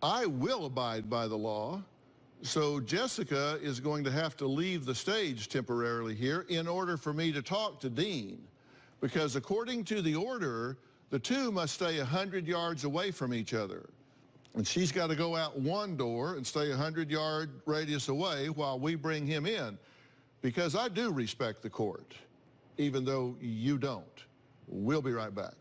I will abide by the law. So Jessica is going to have to leave the stage temporarily here in order for me to talk to Dean. Because according to the order, the two must stay 100 yards away from each other. And she's got to go out one door and stay 100-yard radius away while we bring him in. Because I do respect the court, even though you don't. We'll be right back.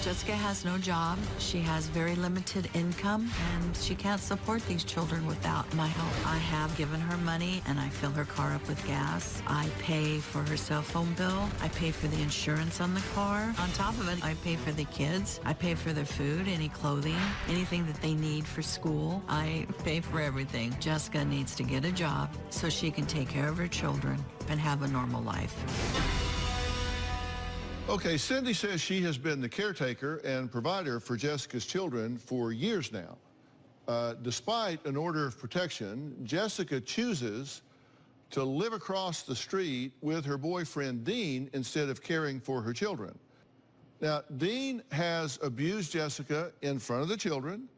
Jessica has no job. She has very limited income, and she can't support these children without my help. I have given her money, and I fill her car up with gas. I pay for her cell phone bill. I pay for the insurance on the car. On top of it, I pay for the kids. I pay for their food, any clothing, anything that they need for school. I pay for everything. Jessica needs to get a job so she can take care of her children and have a normal life. Okay, Cindy says she has been the caretaker and provider for Jessica's children for years now. Despite an order of protection, Jessica chooses to live across the street with her boyfriend Dean instead of caring for her children. Now, Dean has abused Jessica in front of the children,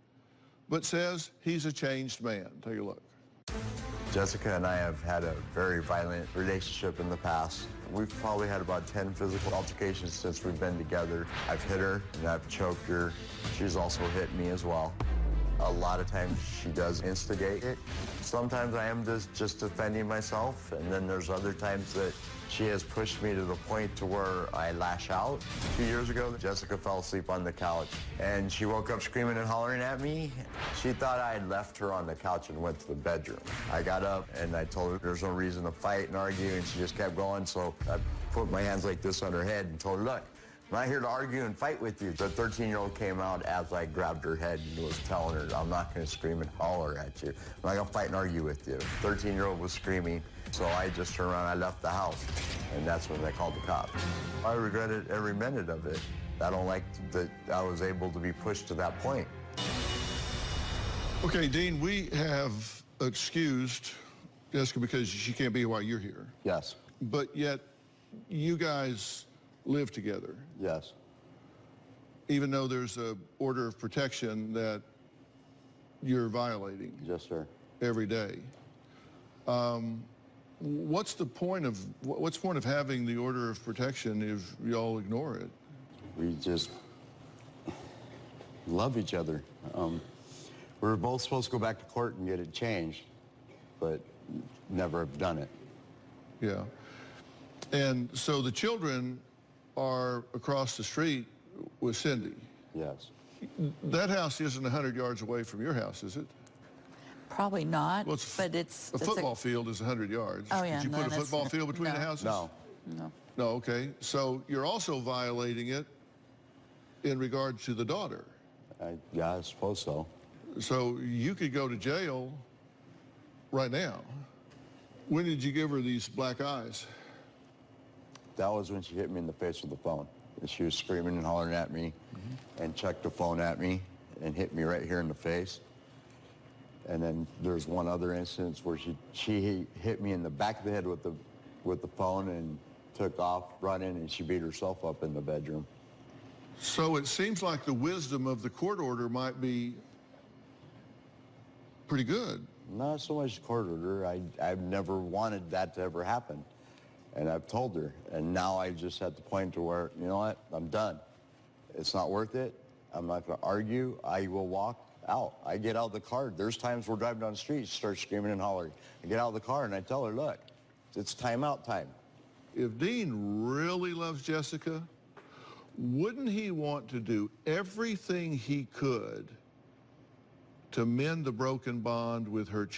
but says he's a changed man. Take a look. Jessica and I have had a very violent relationship in the past. We've probably had about 10 physical altercations since we've been together. I've hit her and I've choked her. She's also hit me as well. A lot of times she does instigate it. Sometimes I am just defending myself, and then there's other times that she has pushed me to the point to where I lash out. 2 years ago, Jessica fell asleep on the couch, and she woke up screaming and hollering at me. She thought I had left her on the couch and went to the bedroom. I got up, and I told her there's no reason to fight and argue, and she just kept going, so I put my hands like this on her head and told her, look, I'm not here to argue and fight with you. The 13-year-old came out as I grabbed her head and was telling her, I'm not going to scream and holler at you. I'm not going to fight and argue with you. 13-year-old was screaming, so I just turned around, I left the house, and that's when they called the cops. I regretted every minute of it. I don't like that I was able to be pushed to that point. Okay, Dean, we have excused Jessica because she can't be here while you're here. Yes. But yet, you guys live together. Yes. Even though there's an order of protection that you're violating. Yes, sir. Every day. What's the point of having the order of protection if y'all ignore it? We just love each other. We were both supposed to go back to court and get it changed, but never have done it. Yeah. And so the children are across the street with Cindy. Yes. That house isn't 100 yards away from your house, is it? Probably not, Well, but it's a football field is 100 yards. Oh, yeah, Did you no, put a that's football field between no. the houses? No. No. No, okay. So you're also violating it in regard to the daughter. Yeah, I suppose so. So you could go to jail right now. When did you give her these black eyes? That was when she hit me in the face with the phone. And she was screaming and hollering at me and chucked the phone at me and hit me right here in the face. And then there's one other instance where she hit me in the back of the head with the phone and took off running, and she beat herself up in the bedroom. So it seems like the wisdom of the court order might be pretty good. Not so much court order. I've never wanted that to ever happen. And I've told her. And now I just at the point to where, you know what, I'm done. It's not worth it. I'm not going to argue. I will walk out. I get out of the car. There's times we're driving down the street, she starts screaming and hollering. I get out of the car and I tell her, look, it's timeout time. If Dean really loves Jessica, wouldn't he want to do everything he could to mend the broken bond with her